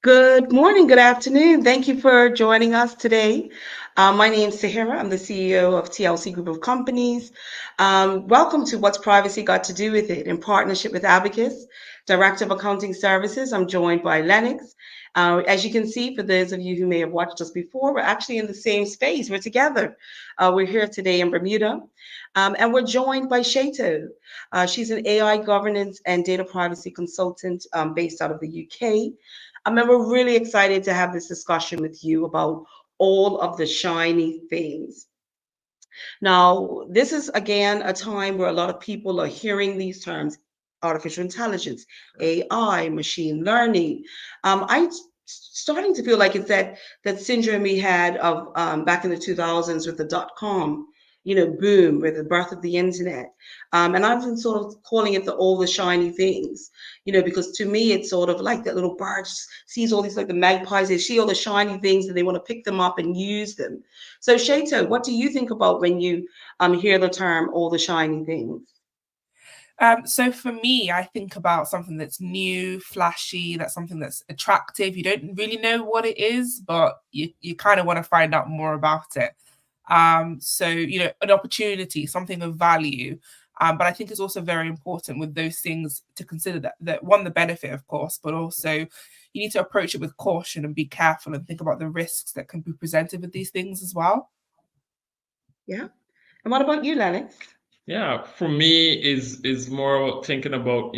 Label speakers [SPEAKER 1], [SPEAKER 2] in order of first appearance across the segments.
[SPEAKER 1] Good morning, good afternoon. Thank you for joining us today. My name is Sahira. I'm the CEO of TLC Group of Companies. Welcome to What's Privacy Got to Do with It in partnership with Abacus, Director of Accounting Services. I'm joined by Lennox. As you can see, for those of you who may have watched us before, we're actually in the same space. We're together. We're here today in Bermuda. And we're joined by Shato. She's an AI governance and data privacy consultant based out of the UK. And we're really excited to have this discussion with you about all of the shiny things. Now, this is again a time where a lot of people are hearing these terms: artificial intelligence, AI, machine learning. I starting to feel like it's that syndrome we had of back in the 2000s with the dot-com, boom, with the birth of the internet. And I've been sort of calling it all the shiny things, because to me it's sort of like that little bird sees all these, like the magpies, they see all the shiny things and they want to pick them up and use them. So Shato, what do you think about when you hear the term all the shiny things?
[SPEAKER 2] So for me, I think about something that's new, flashy, that's something that's attractive. You don't really know what it is, but you kind of want to find out more about it. So an opportunity, something of value. But I think it's also very important with those things to consider that one, the benefit, of course, but also you need to approach it with caution and be careful and think about the risks that can be presented with these things as well.
[SPEAKER 1] Yeah. And what about you, Lennox?
[SPEAKER 3] Yeah, for me is more thinking about,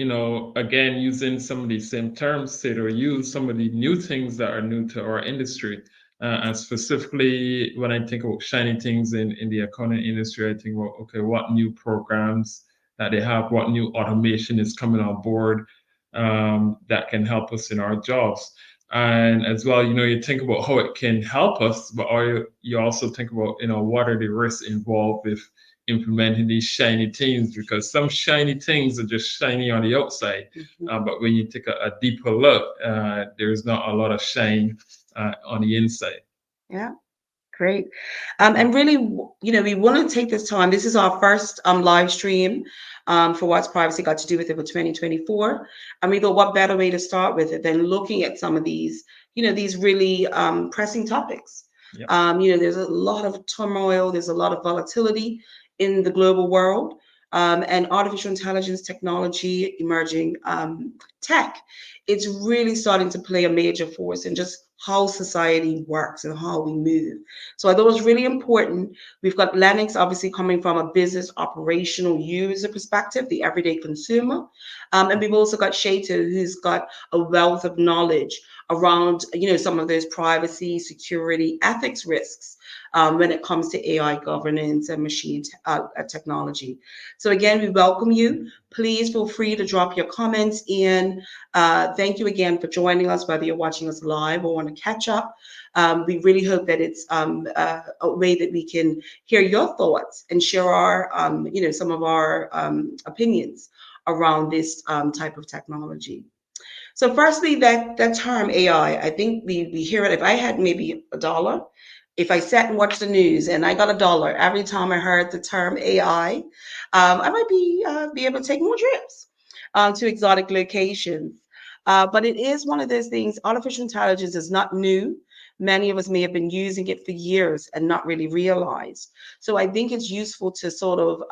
[SPEAKER 3] again, using some of these same terms, say, to use some of the new things that are new to our industry. And specifically, when I think about shiny things in the accounting industry, I think about, okay, what new programs that they have, what new automation is coming on board that can help us in our jobs. And as well, you think about how it can help us, but you also think about, what are the risks involved with implementing these shiny things, because some shiny things are just shiny on the outside. But when you take a deeper look, there's not a lot of shine on the inside.
[SPEAKER 1] Yeah. Great. And really, we want to take this time. This is our first live stream for What's Privacy Got to Do with It for 2024. And we thought, what better way to start with it than looking at some of these really pressing topics.
[SPEAKER 3] Yep.
[SPEAKER 1] There's a lot of turmoil, there's a lot of volatility in the global world. And artificial intelligence technology, emerging tech, it's really starting to play a major force in just how society works and how we move. So I thought it was really important. We've got Lennox obviously coming from a business operational user perspective, the everyday consumer. And we've also got Shato, who's got a wealth of knowledge around, some of those privacy, security, ethics risks when it comes to AI governance and machine technology. So again, we welcome you. Please feel free to drop your comments in. Thank you again for joining us, whether you're watching us live or want to catch up. We really hope that it's a way that we can hear your thoughts and share our, some of our opinions around this type of technology. So firstly, that term AI, I think we hear it. If I had maybe $1, if I sat and watched the news and I got $1 every time I heard the term AI, I might be able to take more trips to exotic locations. But it is one of those things. Artificial intelligence is not new. Many of us may have been using it for years and not really realized. So I think it's useful to sort of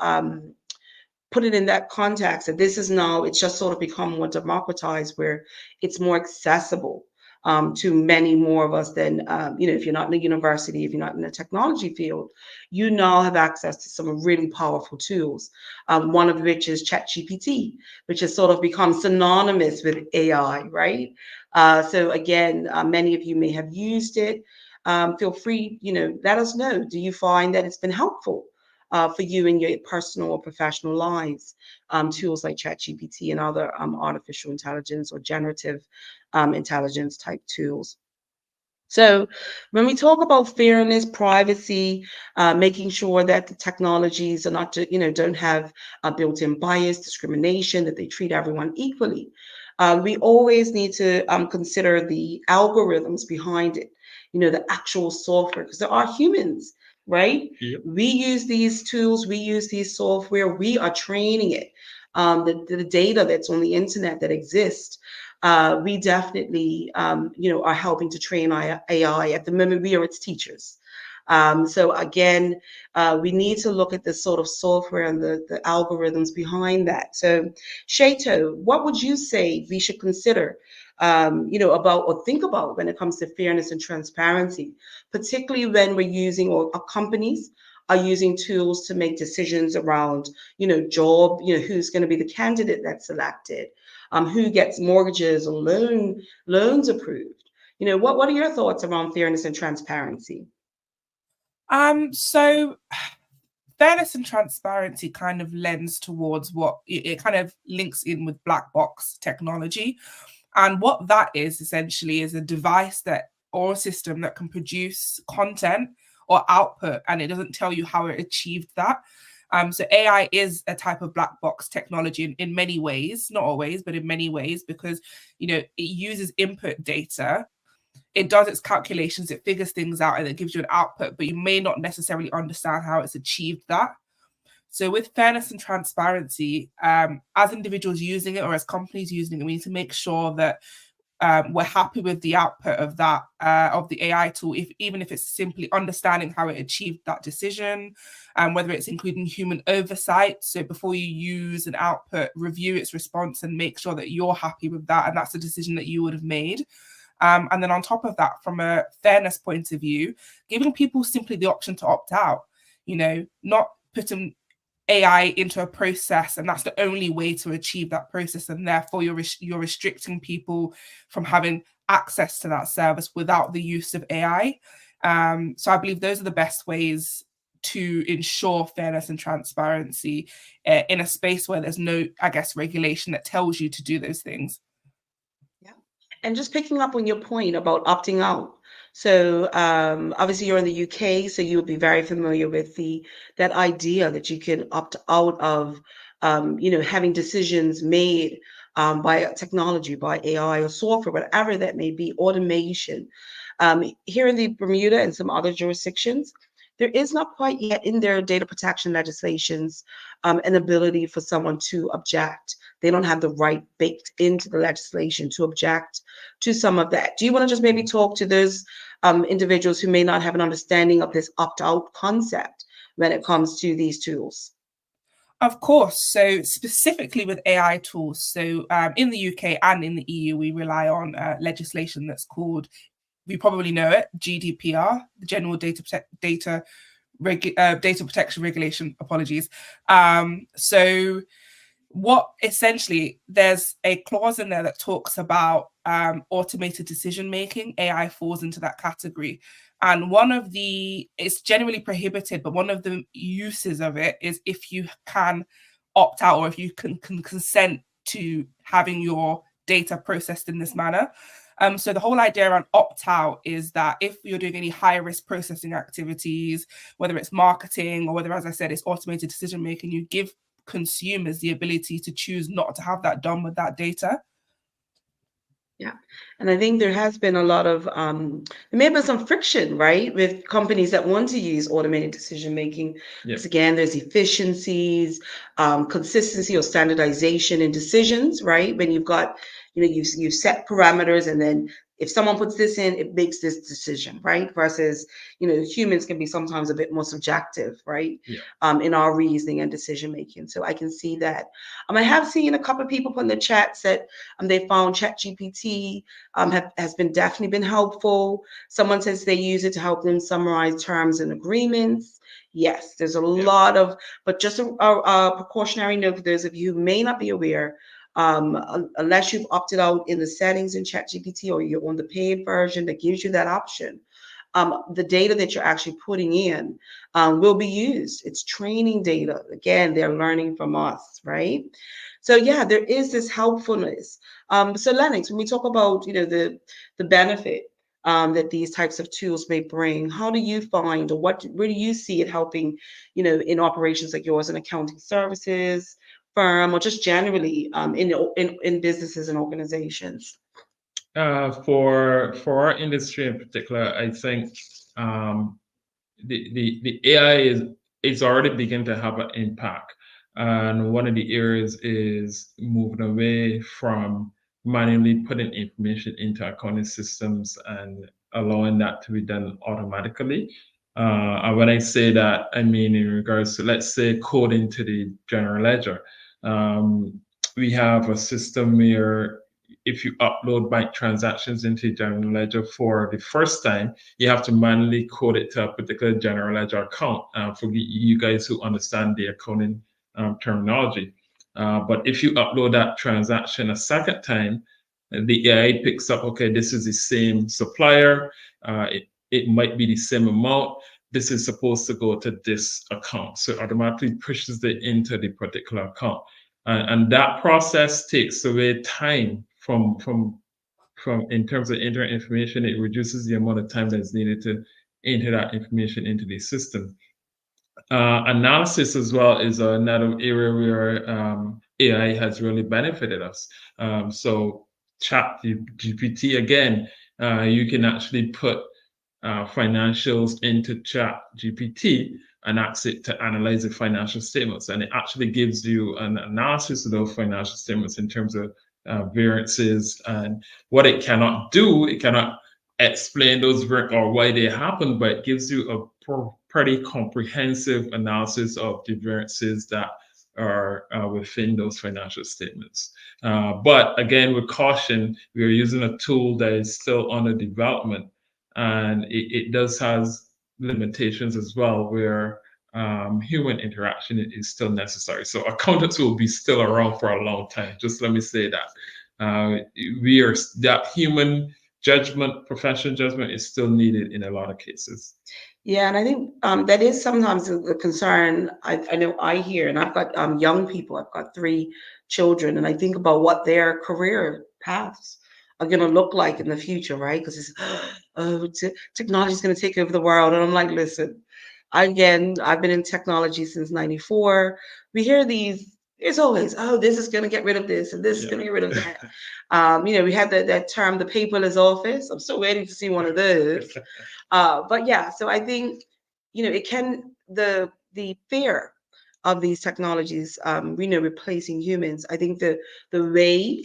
[SPEAKER 1] put it in that context that this is now, it's just sort of become more democratized where it's more accessible to many more of us than, if you're not in a university, if you're not in the technology field, you now have access to some really powerful tools. One of which is ChatGPT, which has sort of become synonymous with AI, right? So again, many of you may have used it. Feel free, let us know. Do you find that it's been helpful for you in your personal or professional lives? Tools like ChatGPT and other artificial intelligence or generative intelligence type tools. So when we talk about fairness, privacy, making sure that the technologies are not, don't have built-in bias, discrimination, that they treat everyone equally, we always need to consider the algorithms behind it, the actual software, because there are humans, right?
[SPEAKER 3] Yep.
[SPEAKER 1] We use these tools, we use these software, we are training it. The data that's on the internet that exists, we definitely, are helping to train AI. At the moment, we are its teachers. So again, we need to look at the sort of software and the algorithms behind that. So, Shato, what would you say we should consider, about or think about when it comes to fairness and transparency, particularly when we're using or our companies are using tools to make decisions around, job, who's going to be the candidate that's selected, who gets mortgages or loans approved. What are your thoughts around fairness and transparency?
[SPEAKER 2] So fairness and transparency kind of lends towards what it kind of links in with black box technology. And what that is essentially is a device that or a system that can produce content or output, and it doesn't tell you how it achieved that. So AI is a type of black box technology in many ways, not always, but in many ways, because it uses input data, it does its calculations, it figures things out, and it gives you an output, but you may not necessarily understand how it's achieved that. So with fairness and transparency, as individuals using it or as companies using it, we need to make sure that we're happy with the output of that of the AI tool, even if it's simply understanding how it achieved that decision, and whether it's including human oversight. So before you use an output, review its response and make sure that you're happy with that, and that's a decision that you would have made. And then on top of that, from a fairness point of view, giving people simply the option to opt out, not putting AI into a process, and that's the only way to achieve that process, and therefore you're restricting people from having access to that service without the use of AI. So I believe those are the best ways to ensure fairness and transparency in a space where there's no, regulation that tells you to do those things.
[SPEAKER 1] Yeah, and just picking up on your point about opting out. So obviously you're in the UK, so you would be very familiar with that idea that you can opt out of, having decisions made by technology, by AI or software, whatever that may be, automation. Here in the Bermuda and some other jurisdictions, there is not quite yet in their data protection legislations an ability for someone to object. They don't have the right baked into the legislation to object to some of that. Do you want to just maybe talk to those individuals who may not have an understanding of this opt-out concept when it comes to these tools?
[SPEAKER 2] Of course. So specifically with AI tools, so in the UK and in the EU, we rely on legislation that's called, we probably know it, GDPR, the General Data Protection Regulation. Apologies. So what essentially, there's a clause in there that talks about automated decision making. AI falls into that category. And it's generally prohibited, but one of the uses of it is if you can opt out, or if you can consent to having your data processed in this manner. So the whole idea around opt out is that if you're doing any high risk processing activities, whether it's marketing or whether, as I said, it's automated decision making, you give consumers the ability to choose not to have that done with that data.
[SPEAKER 1] Yeah, and I think there has been a lot of there may have been some friction, right, with companies that want to use automated decision making. Because again, there's efficiencies, consistency or standardization in decisions, right? When you've got, you set parameters, and then if someone puts this in, it makes this decision, right? Versus, humans can be sometimes a bit more subjective, right? In our reasoning and decision making. So I can see that. I have seen a couple of people put in the chat that they found ChatGPT has definitely been helpful. Someone says they use it to help them summarize terms and agreements. Yes, there's a lot of, but just a precautionary note for those of you who may not be aware, unless you've opted out in the settings in ChatGPT or you're on the paid version that gives you that option, the data that you're actually putting in will be used. It's training data. Again, they're learning from us, right? So yeah, there is this helpfulness. So Lennox, when we talk about the benefit that these types of tools may bring, how do you find, or where do you see it helping, in operations like yours, in accounting services firm, or just generally in businesses and organizations?
[SPEAKER 3] For our industry in particular, I think the AI is already beginning to have an impact. And one of the areas is moving away from manually putting information into accounting systems and allowing that to be done automatically. And when I say that, I mean in regards to, let's say, coding to the general ledger. We have a system where if you upload bank transactions into general ledger for the first time, you have to manually code it to a particular general ledger account. For you guys who understand the accounting terminology. But if you upload that transaction a second time, the AI picks up, okay, this is the same supplier. It might be the same amount. This is supposed to go to this account. So it automatically pushes it into the particular account. And that process takes away time from in terms of entering information. It reduces the amount of time that's needed to enter that information into the system. Analysis as well is another area where AI has really benefited us. So ChatGPT, again, you can actually put financials into ChatGPT and ask it to analyze the financial statements. And it actually gives you an analysis of those financial statements in terms of variances. And what it cannot do, it cannot explain those or why they happen, but it gives you a pretty comprehensive analysis of the variances that are within those financial statements. But again, with caution, we are using a tool that is still under development, and it does has limitations as well, where human interaction is still necessary. So accountants will be still around for a long time. Just let me say that. We are that human judgment, professional judgment is still needed in a lot of cases.
[SPEAKER 1] Yeah, and I think that is sometimes the concern I know I hear, and I've got young people. I've got 3 children, and I think about what their career paths are going to look like in the future, right? Because it's technology is going to take over the world, and I'm like, listen, I've been in technology since '94. We hear these. There's always, oh, this is going to get rid of this, and this is going to get rid of that. We had that term, the paperless office. I'm still waiting to see one of those. But yeah, so I think, it can, the fear of these technologies, replacing humans. I think the way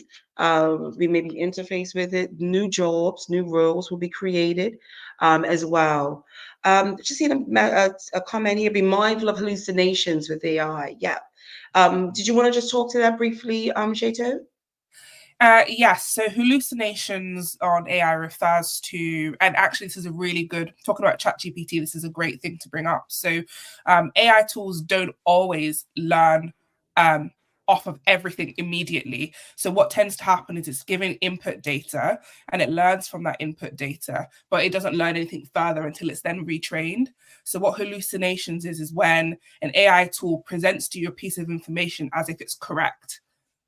[SPEAKER 1] we maybe interface with it, new jobs, new roles will be created as well. Just seen a comment here, be mindful of hallucinations with AI. Yeah. Did you want to just talk to that briefly, Shato?
[SPEAKER 2] Yes, so hallucinations on AI refers to, and actually this is a really good, talking about ChatGPT, this is a great thing to bring up. So AI tools don't always learn off of everything immediately. So what tends to happen is it's giving input data and it learns from that input data, but it doesn't learn anything further until it's then retrained. So what hallucinations is when an AI tool presents to you a piece of information as if it's correct.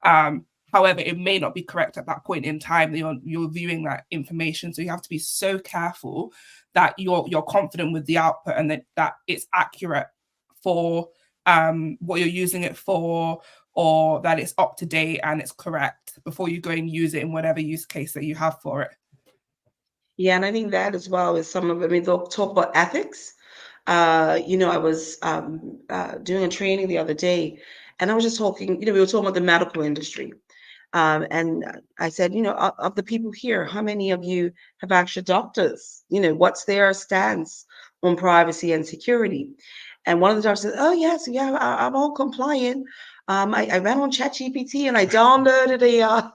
[SPEAKER 2] However, it may not be correct at that point in time that you're viewing that information. So you have to be so careful that you're confident with the output and that it's accurate for what you're using it for, or that it's up to date and it's correct before you go and use it in whatever use case that you have for it.
[SPEAKER 1] Yeah, and I think that as well is they'll talk about ethics. I was doing a training the other day, and I was just talking, we were talking about the medical industry. And I said, of the people here, how many of you have actual doctors? What's their stance on privacy and security? And one of the doctors said, oh, yes, yeah, I'm all compliant. I ran on ChatGPT and I downloaded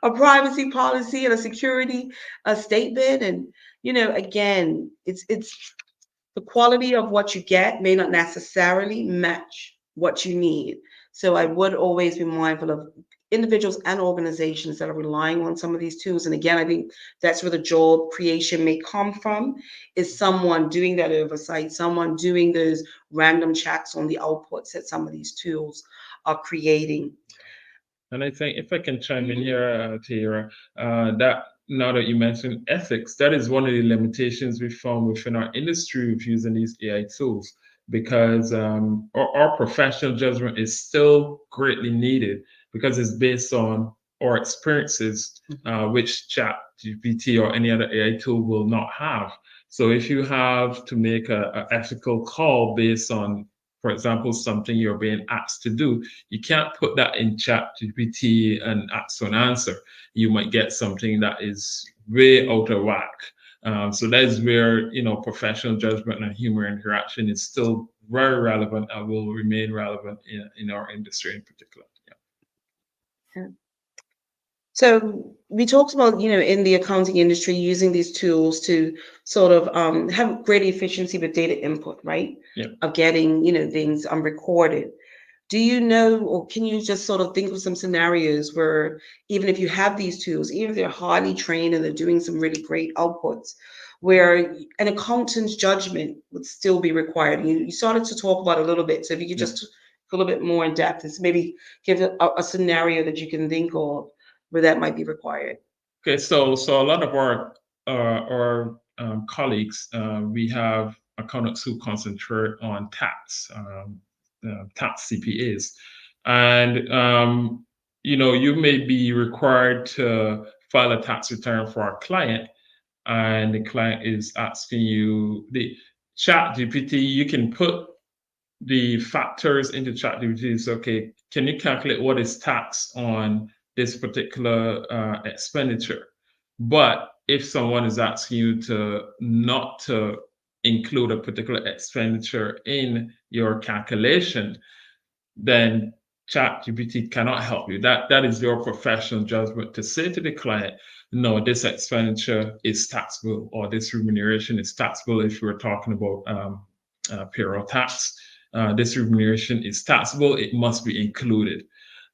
[SPEAKER 1] a privacy policy and a security statement. And, again, it's the quality of what you get may not necessarily match what you need. So I would always be mindful of individuals and organizations that are relying on some of these tools. And again, I think that's where the job creation may come from, is someone doing that oversight, someone doing those random checks on the outputs that some of these tools are creating.
[SPEAKER 3] And I think if I can chime in here, Tara, that now that you mentioned ethics, that is one of the limitations we found within our industry of using these AI tools, because our professional judgment is still greatly needed, because it's based on our experiences, which ChatGPT or any other AI tool will not have. So if you have to make an ethical call based on for example, something you're being asked to do, you can't put that in ChatGPT and ask for an answer. You might get something that is way out of whack. So that is where, professional judgment and human interaction is still very relevant and will remain relevant in our industry in particular.
[SPEAKER 1] Yeah. So we talked about, in the accounting industry, using these tools to sort of have greater efficiency with data input, right?
[SPEAKER 3] Yeah.
[SPEAKER 1] Of getting, things recorded. Do you know, or can you just sort of think of some scenarios where even if you have these tools, even if they're highly trained and they're doing some really great outputs, where an accountant's judgment would still be required? You started to talk about it a little bit. So if you could just go a little bit more in depth and maybe give a scenario that you can think of where that might be required.
[SPEAKER 3] Okay, so a lot of our colleagues, we have accountants who concentrate on tax, tax CPAs, and you may be required to file a tax return for a client, and the client is asking you the ChatGPT. You can put the factors into ChatGPT. So, okay, can you calculate what is tax on this particular expenditure? But if someone is asking you not to include a particular expenditure in your calculation, then ChatGPT cannot help you. That is your professional judgment to say to the client, no, this expenditure is taxable, or this remuneration is taxable. If we're talking about payroll tax, this remuneration is taxable, it must be included.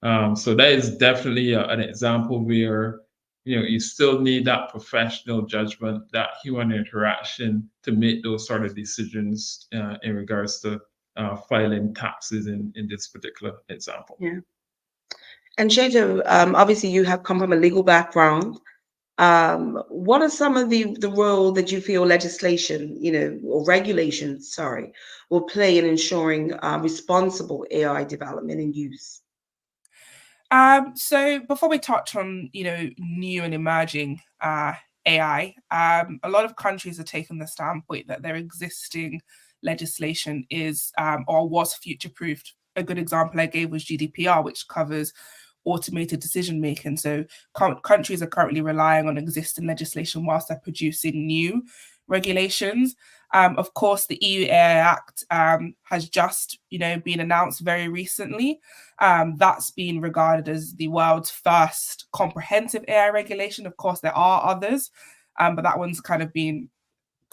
[SPEAKER 3] So that is definitely an example where you still need that professional judgment, that human interaction to make those sort of decisions in regards to filing taxes in this particular example.
[SPEAKER 1] Yeah. And Sheto, obviously you have come from a legal background. What are some of the role that you feel legislation, or regulations, will play in ensuring responsible AI development and use?
[SPEAKER 2] So before we touch on, new and emerging AI, a lot of countries are taking the standpoint that their existing legislation is or was future-proofed. A good example I gave was GDPR, which covers automated decision making. So countries are currently relying on existing legislation whilst they're producing new regulations. Of course, the EU AI Act has just, been announced very recently. That's been regarded as the world's first comprehensive AI regulation. Of course, there are others, but that one's kind of been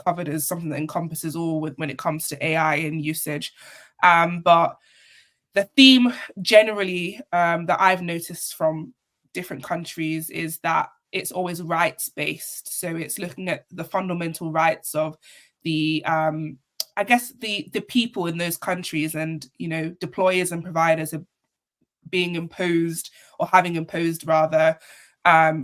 [SPEAKER 2] covered as something that encompasses all when it comes to AI and usage. But the theme generally that I've noticed from different countries is that it's always rights-based. So it's looking at the fundamental rights of the the people in those countries, and deployers and providers are being imposed, or having imposed rather,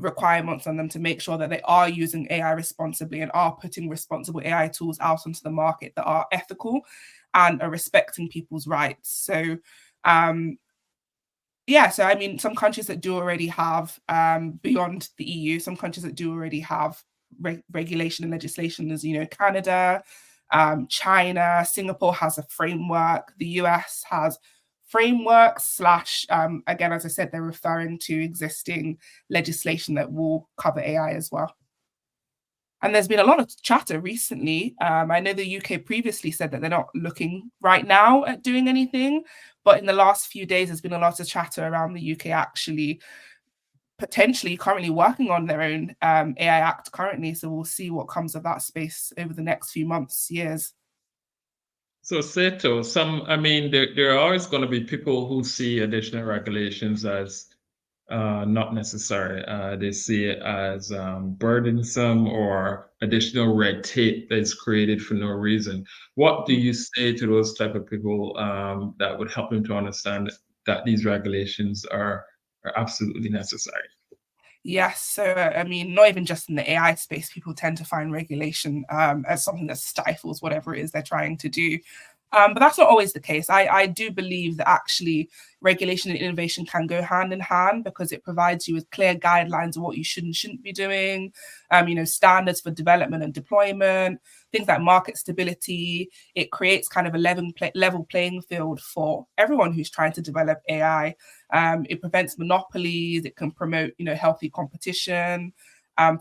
[SPEAKER 2] requirements on them to make sure that they are using AI responsibly and are putting responsible AI tools out onto the market that are ethical and are respecting people's rights. So so I mean, some countries that do already have, beyond the EU, some countries that do already have regulation and legislation is, Canada, China, Singapore has a framework, the US has frameworks / again, as I said, they're referring to existing legislation that will cover AI as well. And there's been a lot of chatter recently. I know the UK previously said that they're not looking right now at doing anything, but in the last few days, there's been a lot of chatter around the UK actually potentially currently working on their own AI Act currently. So we'll see what comes of that space over the next few months, years.
[SPEAKER 3] So Seto, there are always going to be people who see additional regulations as not necessary. They see it as burdensome or additional red tape that is created for no reason. What do you say to those type of people that would help them to understand that these regulations are absolutely necessary?
[SPEAKER 2] Yes, so I mean, not even just in the AI space, people tend to find regulation as something that stifles whatever it is they're trying to do. But that's not always the case. I do believe that actually regulation and innovation can go hand in hand, because it provides you with clear guidelines of what you should and shouldn't be doing, standards for development and deployment, things like market stability. It creates kind of a level playing field for everyone who's trying to develop AI. It prevents monopolies. It can promote, healthy competition,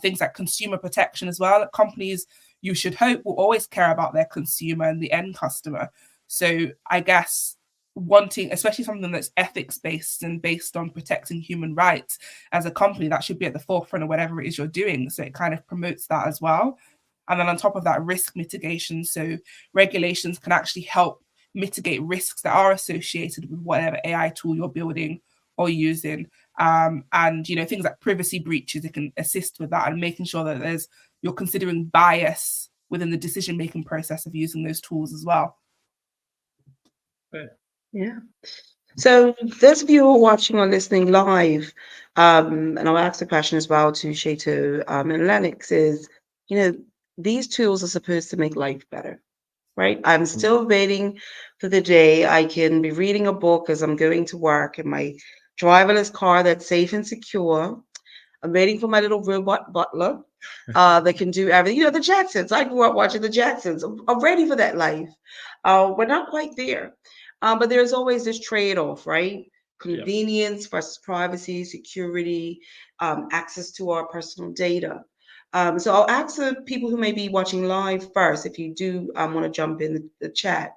[SPEAKER 2] things like consumer protection as well. Companies, you should hope, will always care about their consumer and the end customer. So I guess wanting, especially something that's ethics-based and based on protecting human rights, as a company, that should be at the forefront of whatever it is you're doing. So it kind of promotes that as well. And then on top of that, risk mitigation. So regulations can actually help mitigate risks that are associated with whatever AI tool you're building or using. And, things like privacy breaches, it can assist with that and making sure that you're considering bias within the decision-making process of using those tools as well.
[SPEAKER 1] Yeah. So those of you who are watching or listening live, and I'll ask the question as well to Shetu and Lennox, is, these tools are supposed to make life better, right? I'm still waiting for the day I can be reading a book as I'm going to work in my driverless car that's safe and secure. I'm waiting for my little robot butler that can do everything. The Jetsons. I grew up watching the Jetsons. I'm ready for that life. We're not quite there. But there's always this trade-off, right? Convenience versus privacy, security, access to our personal data. So I'll ask the people who may be watching live first, if you do want to jump in the chat.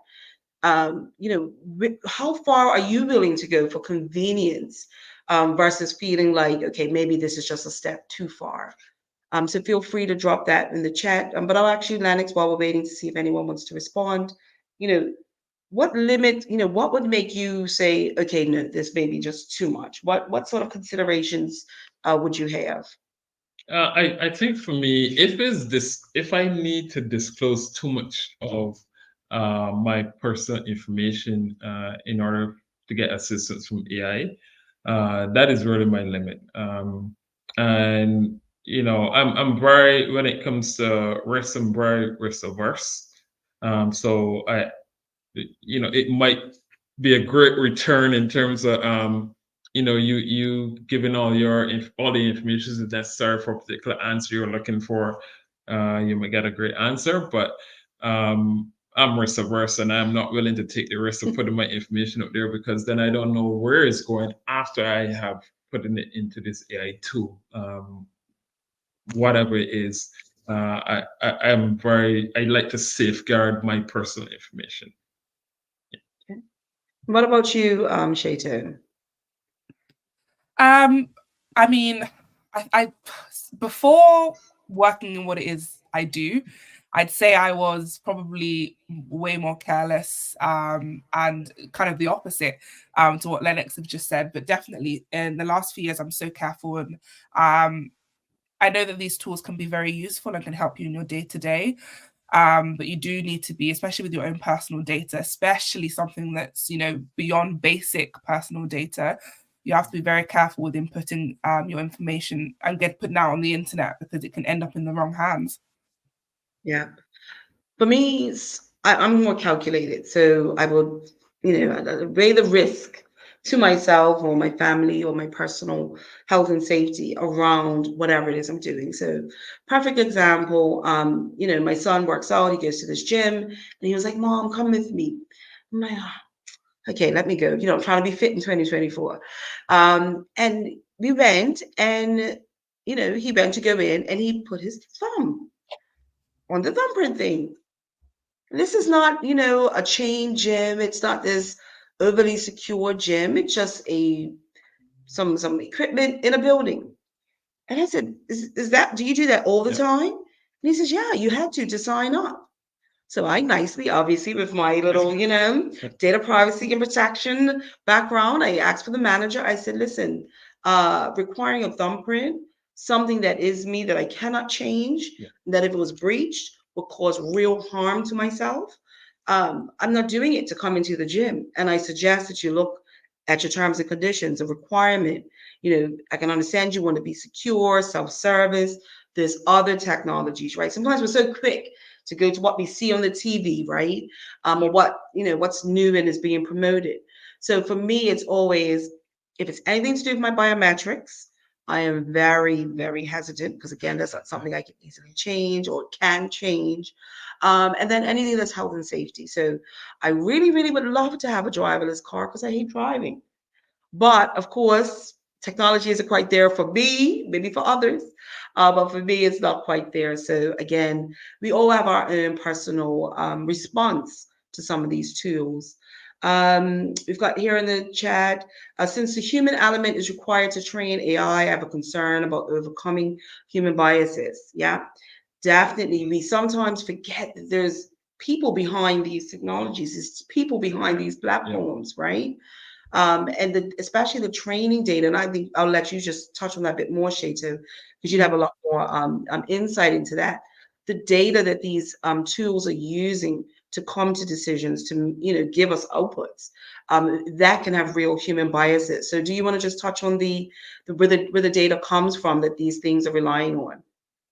[SPEAKER 1] How far are you willing to go for convenience versus feeling like, okay, maybe this is just a step too far? So feel free to drop that in the chat. But I'll ask you, Lennox, while we're waiting to see if anyone wants to respond. What limit, what would make you say, okay, no, this may be just too much? What sort of considerations would you have?
[SPEAKER 3] I think for me, if I need to disclose too much of my personal information in order to get assistance from AI, that is really my limit. And I'm very, when it comes to risk, I'm very risk averse. So it might be a great return in terms of you giving all the information necessary for a particular answer you're looking for. You might get a great answer, but I'm risk averse, and I'm not willing to take the risk of putting my information up there, because then I don't know where it's going after I have put it into this AI tool. Whatever it is, I like to safeguard my personal information.
[SPEAKER 1] Okay. What about you, Shetu?
[SPEAKER 2] I mean, I before working in what it is I do, I'd say I was probably way more careless and kind of the opposite to what Lennox have just said. But definitely in the last few years, I'm so careful, and I know that these tools can be very useful and can help you in your day-to-day. But you do need to be, especially with your own personal data, especially something that's beyond basic personal data. You have to be very careful with inputting your information and putting out on the internet, because it can end up in the wrong hands.
[SPEAKER 1] Yeah. For me, I'm more calculated. So I would, weigh the risk to myself or my family or my personal health and safety around whatever it is I'm doing. So perfect example, my son works out, he goes to this gym, and he was like, Mom, come with me. I'm like, okay, let me go. I'm trying to be fit in 2024. And we went, and, he went to go in, and he put his thumb on the thumbprint thing. This is not, a chain gym. It's not this overly secure gym. It's just some equipment in a building. And I said, do you do that all the time? And he says, yeah, you had to sign up. So I nicely, obviously, with my little, data privacy and protection background, I asked for the manager. I said, listen, requiring a thumbprint, something that is me that I cannot change, that if it was breached will cause real harm to myself. I'm not doing it to come into the gym. And I suggest that you look at your terms and conditions, a requirement. I can understand you want to be secure, self-service. There's other technologies, right? Sometimes we're so quick to go to what we see on the TV, right? Or what, what's new and is being promoted. So for me, it's always, if it's anything to do with my biometrics, I am very, very hesitant because, again, that's not something I can easily change or can change. And then anything that's health and safety. So I really, really would love to have a driverless car because I hate driving. But of course, technology isn't quite there for me, maybe for others. But for me, it's not quite there. So again, we all have our own personal response to some of these tools. We've got here in the chat, since the human element is required to train AI, I have a concern about overcoming human biases. Yeah, definitely. We sometimes forget that there's people behind these technologies, there's people behind these platforms, right? And especially the training data. And I think I'll let you just touch on that a bit more, Shato, because you'd have a lot more insight into that. The data that these tools are using to come to decisions, to give us outputs, that can have real human biases. So, do you want to just touch on where the data comes from that these things are relying on?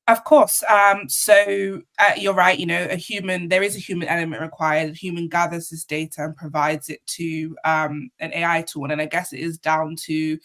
[SPEAKER 2] Of course. So you're right. There is a human element required. A human gathers this data and provides it to an AI tool. And I guess it is down to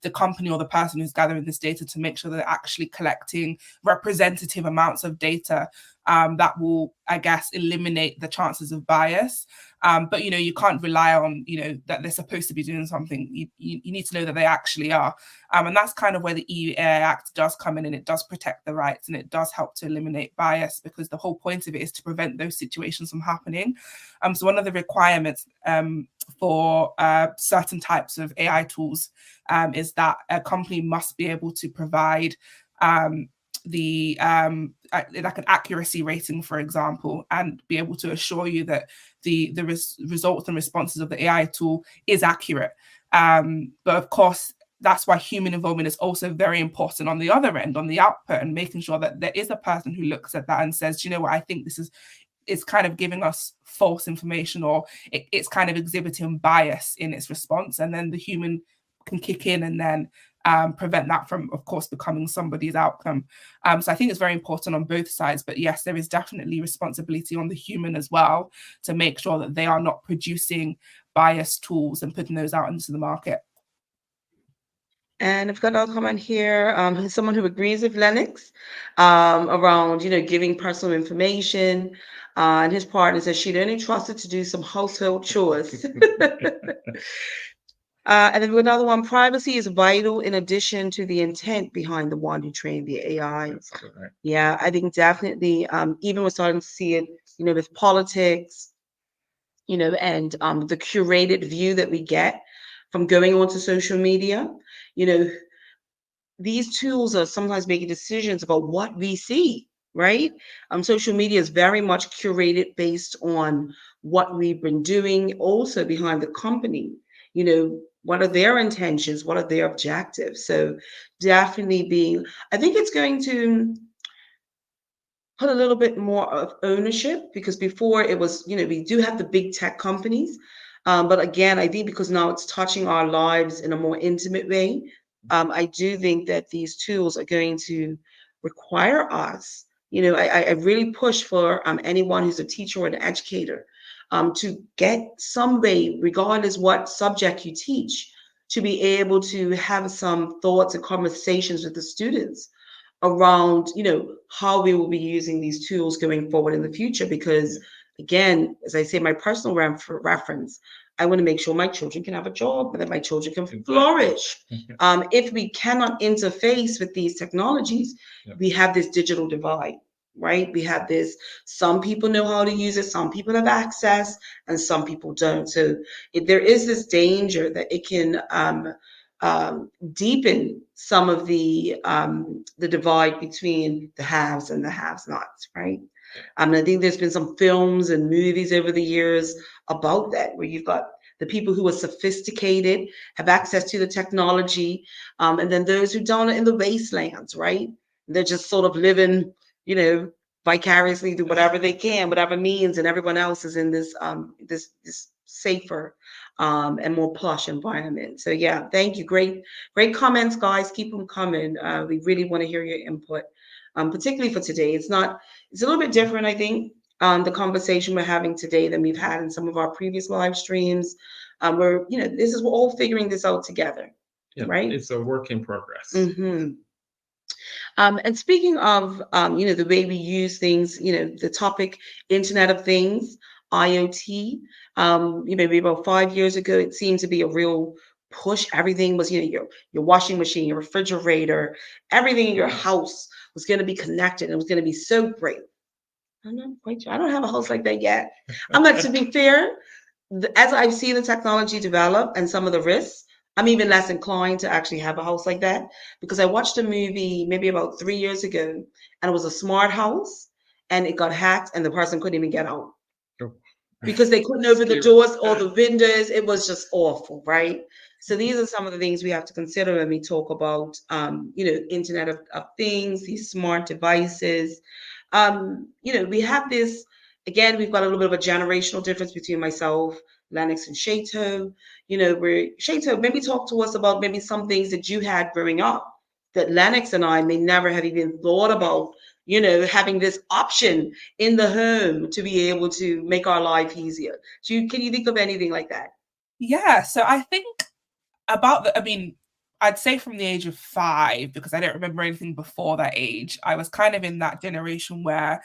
[SPEAKER 2] the company or the person who's gathering this data to make sure that they're actually collecting representative amounts of data that will, I guess, eliminate the chances of bias. But, you can't rely on, that they're supposed to be doing something. You need to know that they actually are. And that's kind of where the EU AI Act does come in, and it does protect the rights and it does help to eliminate bias, because the whole point of it is to prevent those situations from happening. So one of the requirements for certain types of AI tools is that a company must be able to provide like an accuracy rating, for example, and be able to assure you that the results and responses of the AI tool is accurate. But of course, that's why human involvement is also very important on the other end, on the output, and making sure that there is a person who looks at that and says, do you know what, I think this is kind of giving us false information, or it's kind of exhibiting bias in its response. And then the human can kick in and then prevent that from, of course, becoming somebody's outcome. So I think it's very important on both sides. But yes, there is definitely responsibility on the human as well to make sure that they are not producing biased tools and putting those out into the market.
[SPEAKER 1] And I've got another comment here. Someone who agrees with Lennox around, giving personal information. And his partner says she'd only trust it to do some household chores. And then another one, privacy is vital in addition to the intent behind the one who trained the AI. Yeah, I think definitely, even we're starting to see it, with politics, and the curated view that we get from going onto social media. These tools are sometimes making decisions about what we see, right? Social media is very much curated based on what we've been doing, also behind the company. What are their intentions? What are their objectives? So definitely I think it's going to put a little bit more of ownership, because before it was, we do have the big tech companies. But again, I think because now it's touching our lives in a more intimate way, I do think that these tools are going to require us, I really push for anyone who's a teacher or an educator to get somebody, regardless what subject you teach, to be able to have some thoughts and conversations with the students around, how we will be using these tools going forward in the future. Because again, as I say, my personal reference, I want to make sure my children can have a job and that my children can flourish. If we cannot interface with these technologies, we have this digital divide, right? We have this, some people know how to use it, some people have access, and some people don't. So there is this danger that it can deepen some of the divide between the haves and the have-nots, right? I think there's been some films and movies over the years about that, where you've got the people who are sophisticated, have access to the technology, and then those who don't are in the wastelands, right? They're just sort of living, vicariously through whatever they can, whatever means, and everyone else is in this this safer and more plush environment. So yeah, thank you. Great comments, guys. Keep them coming. We really want to hear your input, particularly for today. It's not, It's a little bit different, I think, the conversation we're having today than we've had in some of our previous live streams. We're, we're all figuring this out together,
[SPEAKER 3] Yeah,
[SPEAKER 1] right?
[SPEAKER 3] it's a work in progress.
[SPEAKER 1] Mm-hmm. And speaking of, the way we use things, the topic Internet of Things, IoT, maybe about 5 years ago, it seemed to be a real push. Everything was, your washing machine, your refrigerator, everything in your house was going to be connected. It was going to be so great. I'm not quite sure. I don't have a house like that yet. I'm like, to be fair, as I've seen the technology develop and some of the risks, I'm even less inclined to actually have a house like that, because I watched a movie maybe about 3 years ago, and it was a smart house, and it got hacked and the person couldn't even get out
[SPEAKER 3] Oh.
[SPEAKER 1] because they couldn't open the doors or the windows. It was just awful, right? So these are some of the things we have to consider when we talk about, Internet of Things, these smart devices. We have this, again, we've got a little bit of a generational difference between myself, Lennox, and Shato. Where Shato, maybe talk to us about maybe some things that you had growing up that Lennox and I may never have even thought about, having this option in the home to be able to make our life easier. Can you think of anything like that?
[SPEAKER 2] Yeah, so I think I'd say from the age of 5, because I don't remember anything before that age. I was kind of in that generation where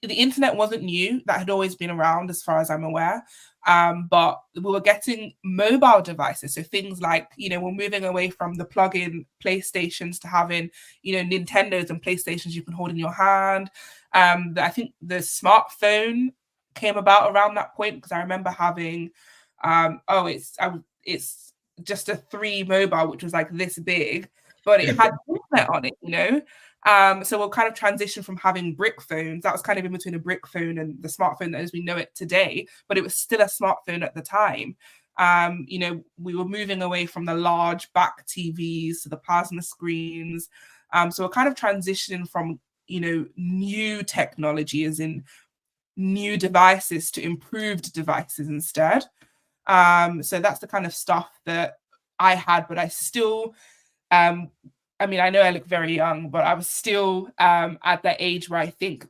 [SPEAKER 2] the internet wasn't new. That had always been around as far as I'm aware. But we were getting mobile devices. So things like, we're moving away from the plug-in PlayStations to having, Nintendos and PlayStations you can hold in your hand. I think the smartphone came about around that point, because I remember having, it's just a 3 mobile, which was like this big, but it had internet on it, so we'll kind of transition from having brick phones. That was kind of in between a brick phone and the smartphone as we know it today, but it was still a smartphone at the time. We were moving away from the large back TVs to the plasma screens. So we're kind of transitioning from, new technology, as in new devices, to improved devices instead. So that's the kind of stuff that I had, but I still, I know I look very young, but I was still at that age where I think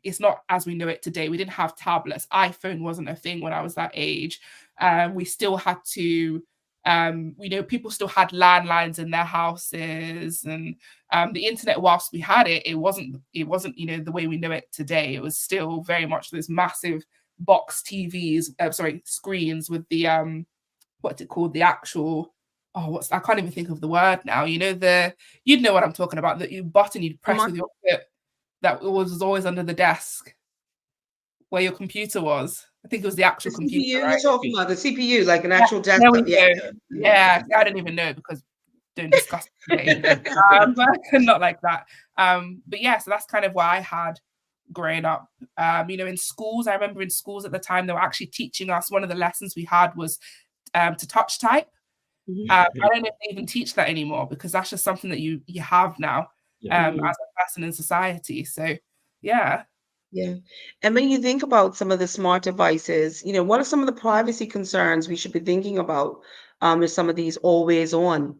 [SPEAKER 2] it's not as we know it today. We didn't have tablets. iPhone wasn't a thing when I was that age. We still had to, people still had landlines in their houses, and the internet, whilst we had it, it wasn't, the way we know it today. It was still very much those massive box TVs, screens with the what's it called? The actual I can't even think of the word now. You'd know what I'm talking about. That button you'd press with your foot that was always under the desk where your computer was. I think it was the actual computer.
[SPEAKER 1] CPU, right? You're talking about the CPU, like an actual
[SPEAKER 2] desktop.
[SPEAKER 1] Yeah,
[SPEAKER 2] I don't even know, because don't discuss it. But not like that. But yeah, so that's kind of what I had growing up. In schools, I remember in schools at the time, they were actually teaching us, one of the lessons we had was to touch type. I don't know if they even teach that anymore, because that's just something that you have now as a person in society. So yeah.
[SPEAKER 1] Yeah. And when you think about some of the smart devices, what are some of the privacy concerns we should be thinking about with some of these always on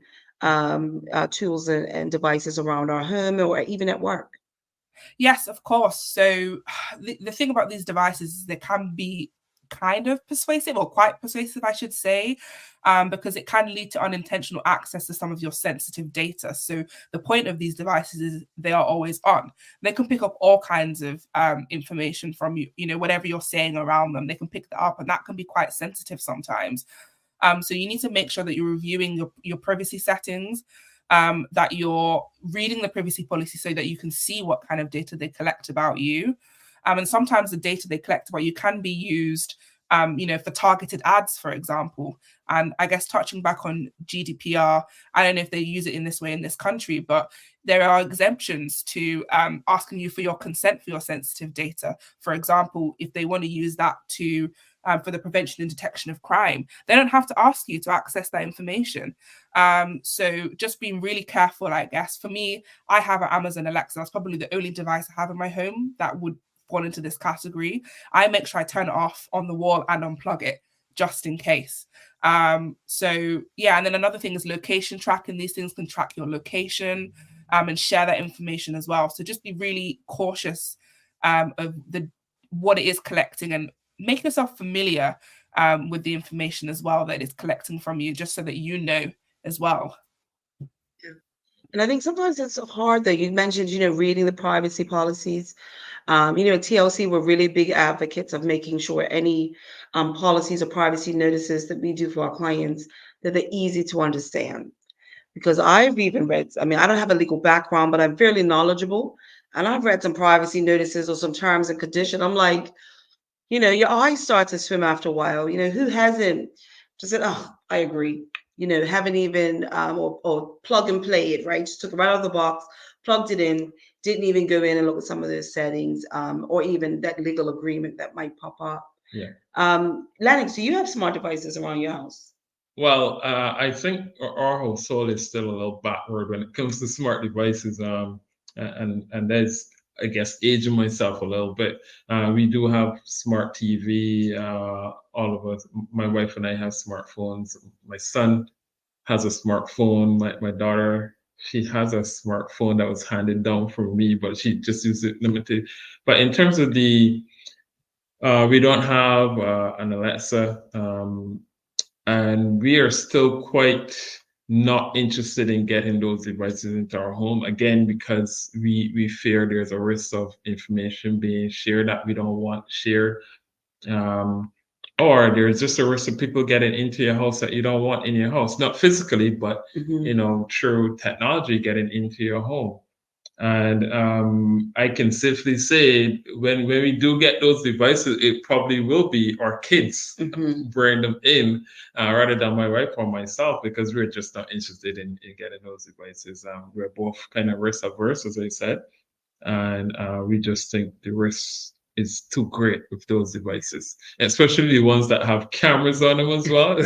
[SPEAKER 1] tools and devices around our home or even at work?
[SPEAKER 2] Yes, of course. So the thing about these devices is they can be kind of persuasive, or quite persuasive, I should say, because it can lead to unintentional access to some of your sensitive data. So the point of these devices is they are always on. They can pick up all kinds of information from you, whatever you're saying around them, they can pick that up, and that can be quite sensitive sometimes. So you need to make sure that you're reviewing your privacy settings, that you're reading the privacy policy so that you can see what kind of data they collect about you. And sometimes the data they collect about you can be used, for targeted ads, for example. And I guess touching back on GDPR, I don't know if they use it in this way in this country, but there are exemptions to asking you for your consent for your sensitive data. For example, if they want to use that to for the prevention and detection of crime, they don't have to ask you to access that information. So just being really careful, I guess. For me, I have an Amazon Alexa. That's probably the only device I have in my home that would fall into this category. I make sure I turn it off on the wall and unplug it just in case. So yeah, and then another thing is location tracking. These things can track your location and share that information as well. So just be really cautious of what it is collecting, and make yourself familiar with the information as well that it's collecting from you, just so that you know as well.
[SPEAKER 1] And I think sometimes it's hard that you mentioned, reading the privacy policies. At TLC, we're really big advocates of making sure any policies or privacy notices that we do for our clients, that they're easy to understand. Because I've even read, I don't have a legal background, but I'm fairly knowledgeable. And I've read some privacy notices or some terms and conditions. I'm like, your eyes start to swim after a while. Who hasn't just said, oh, I agree. Haven't even, or plug and play it, right? Just took it right out of the box, plugged it in, didn't even go in and look at some of those settings, or even that legal agreement that might pop up.
[SPEAKER 3] Yeah.
[SPEAKER 1] Lennox, do you have smart devices around your house?
[SPEAKER 3] Well, I think our household is still a little backward when it comes to smart devices. And there's, I guess, aging myself a little bit. We do have smart TV. All of us, my wife and I, have smartphones. My son has a smartphone. My daughter, she has a smartphone that was handed down from me, but she just uses it limited. But in terms of we don't have an Alexa. And we are still quite not interested in getting those devices into our home, again, because we fear there's a risk of information being shared that we don't want shared. Or there's just a risk of people getting into your house that you don't want in your house, not physically, but through technology getting into your home. And I can safely say, when we do get those devices, it probably will be our kids bring them in, rather than my wife or myself, because we're just not interested in getting those devices. We're both kind of risk averse, as I said, and we just think the risk is too great with those devices, especially the ones that have cameras on them as well.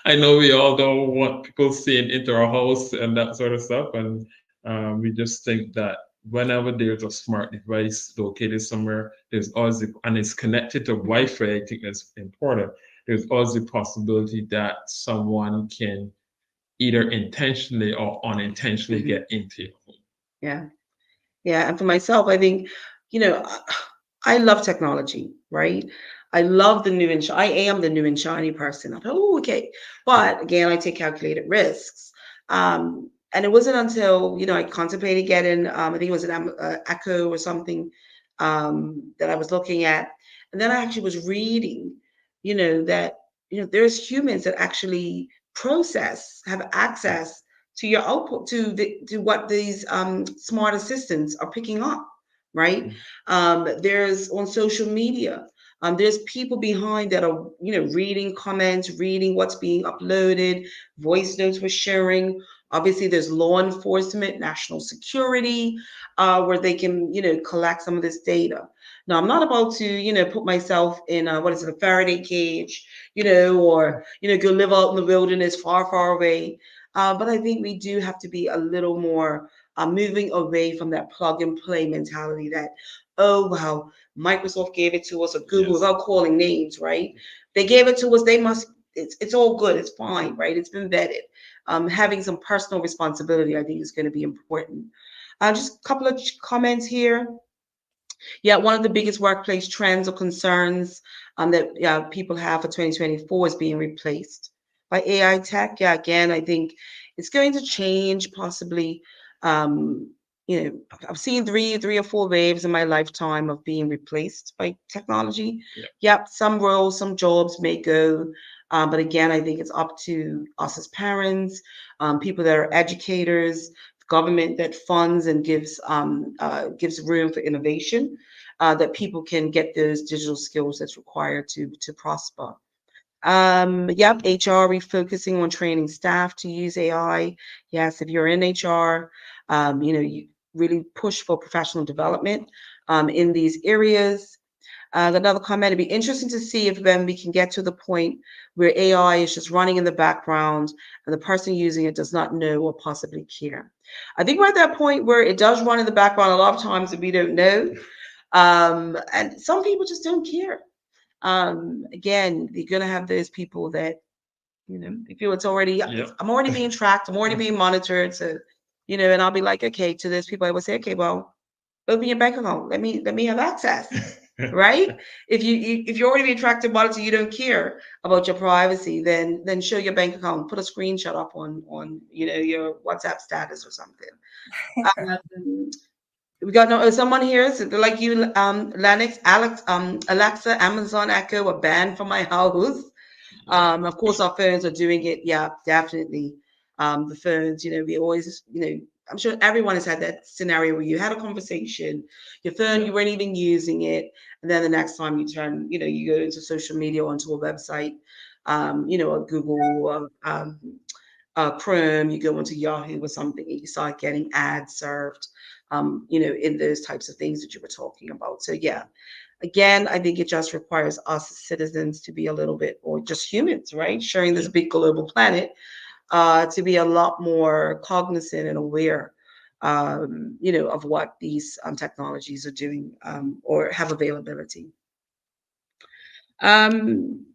[SPEAKER 3] I know we all don't want people seeing into our house and that sort of stuff, and we just think that whenever there's a smart device located somewhere, there's always, and it's connected to Wi-Fi, I think that's important. There's always the possibility that someone can either intentionally or unintentionally get into your home.
[SPEAKER 1] Yeah. Yeah. And for myself, I think, I love technology, right? I love the new and I am the new and shiny person. Oh, okay. But again, I take calculated risks. And it wasn't until, I contemplated getting, I think it was an Echo or something, that I was looking at. And then I actually was reading, that, there's humans that actually have access to your output, to what these smart assistants are picking up, right? There's on social media. There's people behind that are, reading comments, reading what's being uploaded, voice notes we're sharing. Obviously, there's law enforcement, national security, where they can, collect some of this data. Now, I'm not about to, put myself in a Faraday cage, or, go live out in the wilderness far, far away. But I think we do have to be a little more moving away from that plug and play mentality that, oh, wow, Microsoft gave it to us, or Google, without calling names, right? They gave it to us. They must, it's all good. It's fine, right? It's been vetted. Having some personal responsibility, I think, is going to be important. Just a couple of comments here. Yeah, one of the biggest workplace trends or concerns that people have for 2024 is being replaced by AI tech. Yeah, again, I think it's going to change possibly. I've seen three or four waves in my lifetime of being replaced by technology. Yep, some roles, some jobs may go. But again, I think it's up to us as parents, people that are educators, government that funds and gives room for innovation, that people can get those digital skills that's required to prosper. Yep, HR refocusing on training staff to use AI. Yes, if you're in HR, you really push for professional development in these areas. Another comment, it'd be interesting to see if then we can get to the point where AI is just running in the background and the person using it does not know or possibly care. I think we're at that point where it does run in the background a lot of times that we don't know. And some people just don't care. Again, you're going to have those people that, they feel it's already, I'm already being tracked, I'm already being monitored. So, and I'll be like, okay, to those people, I would say, okay, well, Open your bank account. Let me have access. Right? If you're already being tracked and monitored, you don't care about your privacy, then show your bank account. Put a screenshot up on your WhatsApp status or something. Um, we got someone here. So they're like you, Lennox, Alexa, Amazon Echo are banned from my house. Of course, our phones are doing it. Yeah, definitely. The phones, we always, I'm sure everyone has had that scenario where you had a conversation, your phone, you weren't even using it, and then the next time you turn, you go into social media or onto a website, a Google, Chrome, you go into Yahoo or something, and you start getting ads served, in those types of things that you were talking about. So yeah, again, I think it just requires us as citizens to be a little bit, or just humans, right, sharing this big global planet, to be a lot more cognizant and aware, of what these technologies are doing, or have availability. And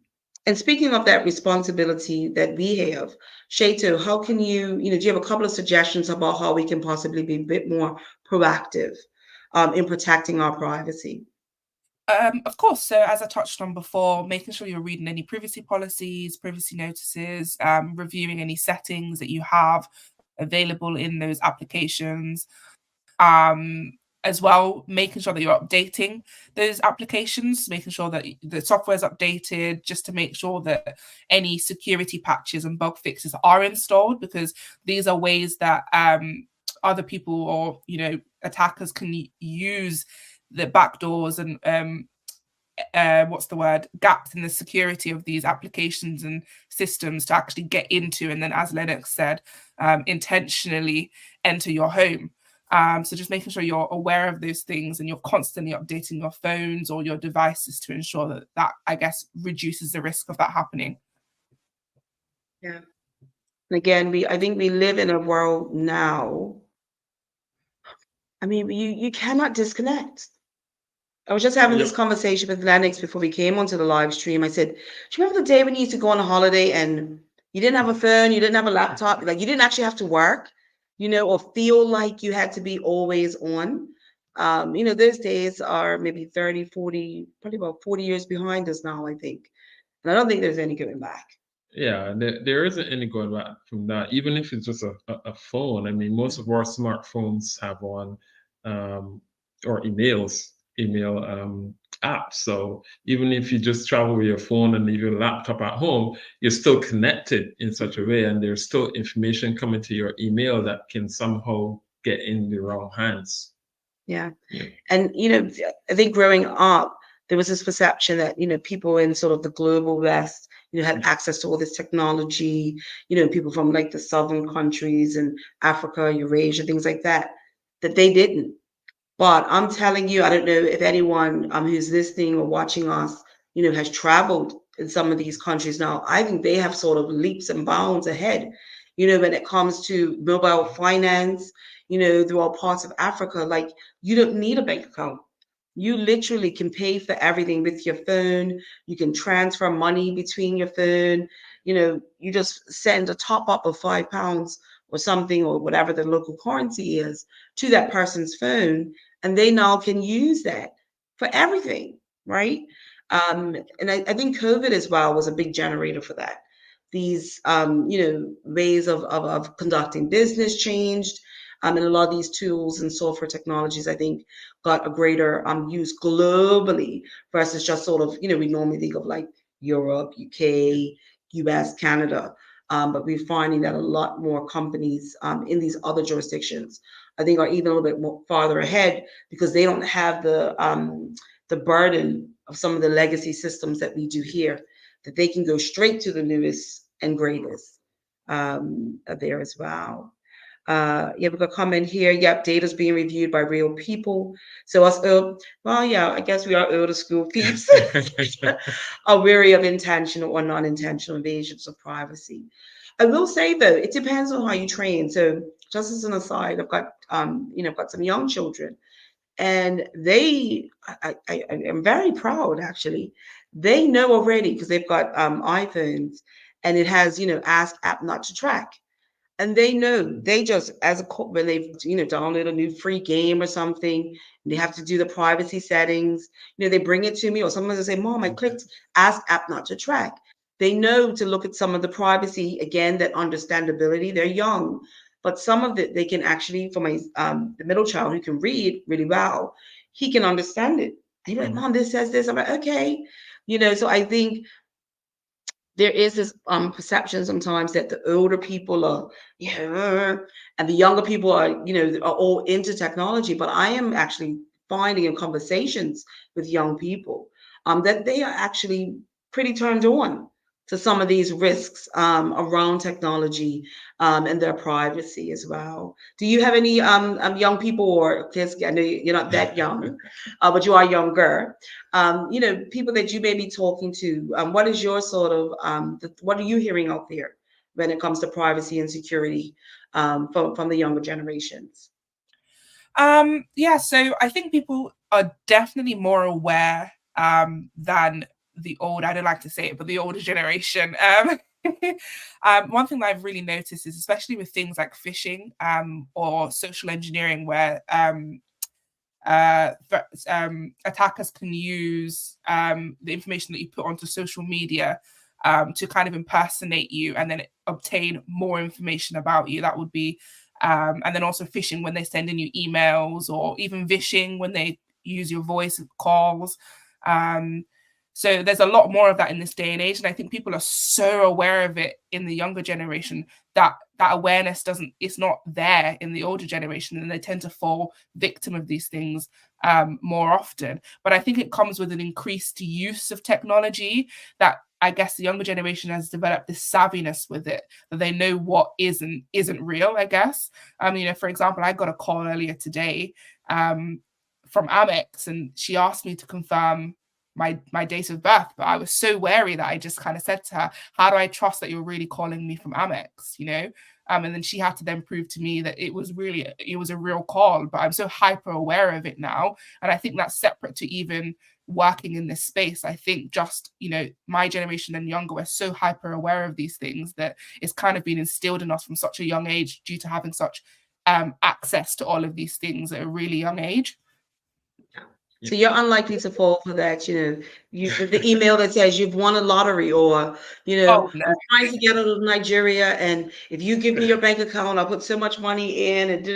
[SPEAKER 1] speaking of that responsibility that we have, Shato, how can do you have a couple of suggestions about how we can possibly be a bit more proactive, in protecting our privacy?
[SPEAKER 2] Of course. So as I touched on before, making sure you're reading any privacy policies, privacy notices, reviewing any settings that you have available in those applications. As well, making sure that you're updating those applications, making sure that the software is updated, just to make sure that any security patches and bug fixes are installed, because these are ways that other people or attackers can use the backdoors and gaps in the security of these applications and systems to actually get into, and then, as Lennox said, intentionally enter your home. So just making sure you're aware of those things and you're constantly updating your phones or your devices to ensure that I guess reduces the risk of that happening.
[SPEAKER 1] Yeah. Again, I think we live in a world now. I mean, you cannot disconnect. I was just having this conversation with Lennox before we came onto the live stream. I said, do you remember the day when you used to go on a holiday and you didn't have a phone, you didn't have a laptop, like you didn't actually have to work, or feel like you had to be always on? Those days are maybe 30, 40, probably about 40 years behind us now, I think. And I don't think there's any going back.
[SPEAKER 3] Yeah, there isn't any going back from that, even if it's just a phone. I mean, most of our smartphones have one, or email app. So even if you just travel with your phone and leave your laptop at home, you're still connected in such a way, and there's still information coming to your email that can somehow get in the wrong hands.
[SPEAKER 1] Yeah. And, I think growing up, there was this perception that, people in sort of the global West, had access to all this technology, people from like the southern countries and Africa, Eurasia, things like that they didn't. But I'm telling you, I don't know if anyone who's listening or watching us, has traveled in some of these countries now. I think they have sort of leaps and bounds ahead, when it comes to mobile finance, through all parts of Africa. Like, you don't need a bank account. You literally can pay for everything with your phone. You can transfer money between your phone. You just send a top up of £5 or something, or whatever the local currency is, to that person's phone, and they now can use that for everything, right? And I think COVID as well was a big generator for that. These, ways of conducting business changed. And a lot of these tools and software technologies, I think, got a greater use globally versus just sort of, we normally think of like Europe, UK, US, Canada. But we're finding that a lot more companies in these other jurisdictions, I think, are even a little bit more farther ahead, because they don't have the burden of some of the legacy systems that we do here, that they can go straight to the newest and greatest there as well. Yeah, we've got a comment here. Yep, data's being reviewed by real people. So us, well, yeah, I guess we are older school peeps are wary of intentional or non-intentional invasions of privacy. I will say though, it depends on how you train. So just as an aside, I've got I've got some young children, and I am very proud actually. They know already, because they've got iPhones, and it has, ask app not to track. And they know, they just, as a when they've, download a new free game or something, they have to do the privacy settings, they bring it to me, or sometimes they say, Mom, I clicked ask app not to track. They know to look at some of the privacy, again, that understandability. They're young, but some of it they can actually, for my the middle child who can read really well, he can understand it. He's like, Mom, this says this. I'm like, okay. So I think there is this perception sometimes that the older people are, and the younger people are, are all into technology. But I am actually finding in conversations with young people that they are actually pretty turned on to some of these risks around technology and their privacy as well. Do you have any young people or kids? I know you're not that young, but you are younger. People that you may be talking to. What is your sort of what are you hearing out there when it comes to privacy and security from the younger generations?
[SPEAKER 2] Yeah, so I think people are definitely more aware than the old, I don't like to say it, but the older generation. One thing that I've really noticed is, especially with things like phishing or social engineering, where attackers can use the information that you put onto social media to kind of impersonate you and then obtain more information about you. That would be, and then also phishing when they send in you emails, or even vishing when they use your voice calls. So there's a lot more of that in this day and age, and I think people are so aware of it in the younger generation that that awareness it's not there in the older generation, and they tend to fall victim of these things more often. But I think it comes with an increased use of technology that I guess the younger generation has developed this savviness with it, that they know what isn't real, I guess. For example, I got a call earlier today from Amex, and she asked me to confirm my date of birth, but I was so wary that I just kind of said to her, how do I trust that you're really calling me from Amex, and then she had to then prove to me that it was a real call. But I'm so hyper aware of it now, and I think that's separate to even working in this space. I think just my generation and younger, we're so hyper aware of these things that it's kind of been instilled in us from such a young age due to having such access to all of these things at a really young age.
[SPEAKER 1] So you're unlikely to fall for that, the email that says you've won a lottery, or,
[SPEAKER 2] Oh, no.
[SPEAKER 1] I'm trying to get out of Nigeria, and if you give me your bank account, I'll put so much money in, and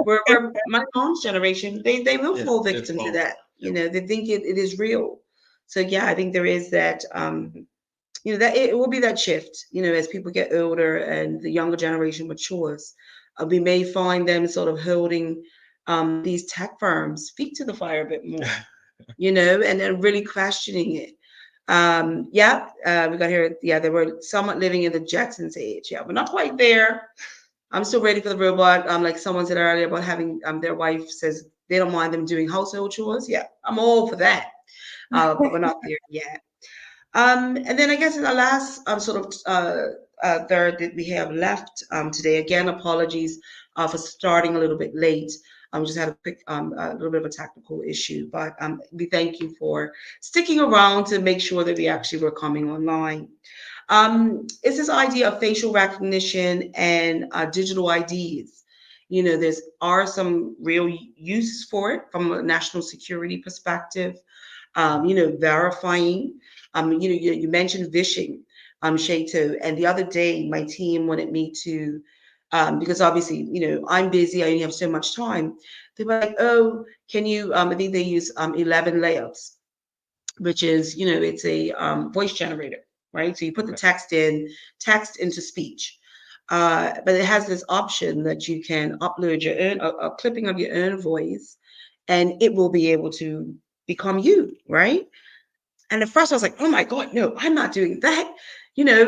[SPEAKER 1] where my mom's generation, they will fall victim to that. They think it is real. So yeah, I think there is that, that it will be that shift, as people get older and the younger generation matures. We may find them sort of holding these tech firms' feet to the fire a bit more, and then really questioning it. We got here. Yeah, they were somewhat living in the Jetsons age. Yeah, we're not quite there. I'm still ready for the robot. Like someone said earlier about having their wife says they don't mind them doing household chores. Yeah, I'm all for that. But we're not there yet. And then I guess in the last sort of third that we have left today, again, apologies for starting a little bit late. Just had a quick, a little bit of a technical issue, but we thank you for sticking around to make sure that we actually were coming online. It's this idea of facial recognition and digital IDs. There's are some real uses for it from a national security perspective. Verifying. You mentioned vishing, Shato, and the other day my team wanted me to. Because obviously, I'm busy, I only have so much time. They were like, oh, can you, I think they use 11 layouts, which is, it's a voice generator, right? So you put the text into speech. But it has this option that you can upload your own, a clipping of your own voice, and it will be able to become you, right? And at first I was like, oh my God, no, I'm not doing that.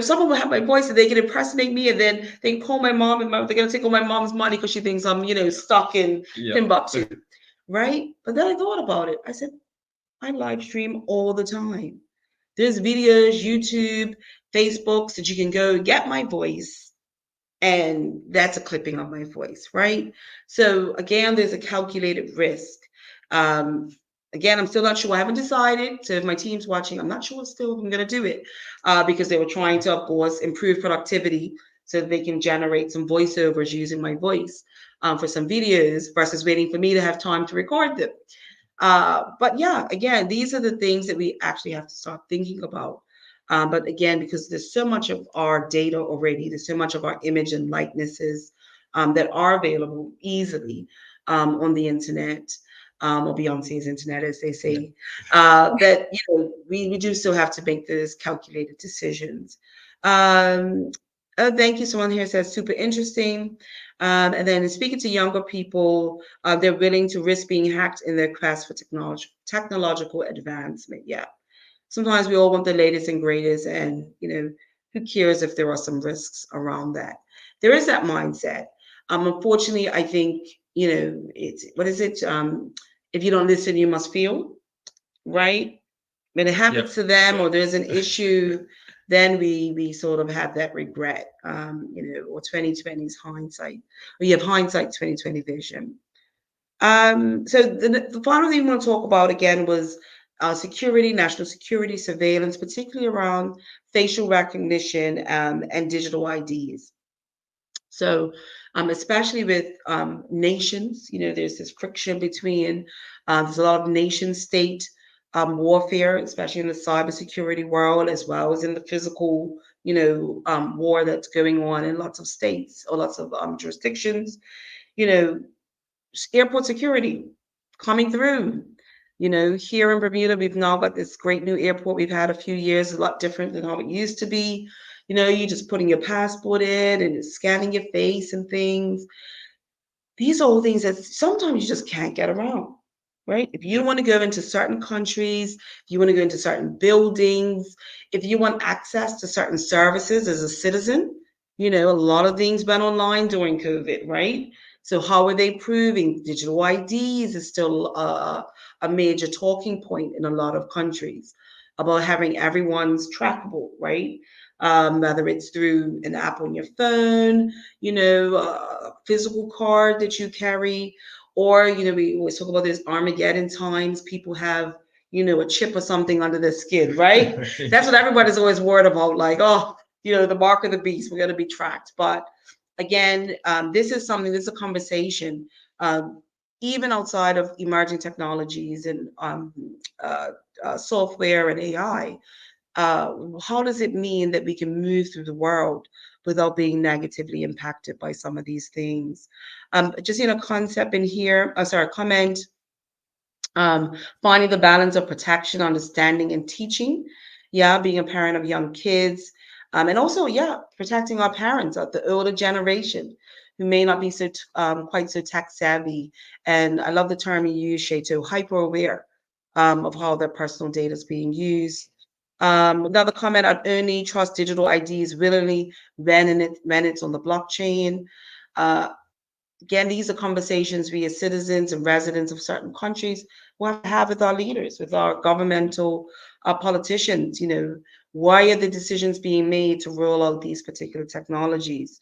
[SPEAKER 1] Someone will have my voice and they can impersonate me, and then they call my mom, and they're going to take all my mom's money because she thinks I'm, stuck in Timbuktu, right? But then I thought about it. I said, I live stream all the time. There's videos, YouTube, Facebooks that you can go get my voice, and that's a clipping of my voice, right? So again, there's a calculated risk. Again, I'm still not sure. I haven't decided. So if my team's watching, I'm not sure still if I'm going to do it because they were trying to, of course, improve productivity. so that they can generate some voiceovers using my voice for some videos versus waiting for me to have time to record them. But yeah, again, these are the things that we actually have to start thinking about. But again, because there's so much of our data already, there's so much of our image and likenesses that are available easily on the internet, or Beyonce's internet, as they say, that we do still have to make those calculated decisions. Thank you. Someone here says super interesting. And then speaking to younger people, they're willing to risk being hacked in their quest for technological advancement. Yeah. Sometimes we all want the latest and greatest, and who cares if there are some risks around that? There is that mindset. Unfortunately, I think it's what is it? If you don't listen, you must feel, right? When it happens to them, or there's an issue, then we sort of have that regret, or 2020's hindsight, or you have hindsight 2020 vision. So the final thing we want to talk about again was security, national security, surveillance, particularly around facial recognition and digital IDs. So, especially with nations, there's this friction between, there's a lot of nation state warfare, especially in the cybersecurity world, as well as in the physical, war that's going on in lots of states or lots of jurisdictions. Airport security coming through. Here in Bermuda, we've now got this great new airport we've had a few years, a lot different than how it used to be. You just putting your passport in and it's scanning your face and things. These are all things that sometimes you just can't get around, right? If you want to go into certain countries, if you want to go into certain buildings, if you want access to certain services as a citizen, a lot of things went online during COVID, right? So how are they proving digital IDs is still a major talking point in a lot of countries about having everyone's trackable, right? Whether it's through an app on your phone, a physical card that you carry, or, we always talk about this Armageddon times, people have, a chip or something under their skin, right? That's what everybody's always worried about, like, oh, the mark of the beast, we're going to be tracked. But again, this is a conversation, even outside of emerging technologies and software and AI. How does it mean that we can move through the world without being negatively impacted by some of these things? Just concept in here, comment. Finding the balance of protection, understanding, and teaching. Yeah, being a parent of young kids. And also, protecting our parents, the older generation who may not be so quite so tech savvy. And I love the term you use, Shato, hyper aware of how their personal data is being used. Another comment: I'd only trust digital IDs willingly when it's on the blockchain. Again, these are conversations we as citizens and residents of certain countries will have with our leaders, with our governmental politicians. Why are the decisions being made to roll out these particular technologies?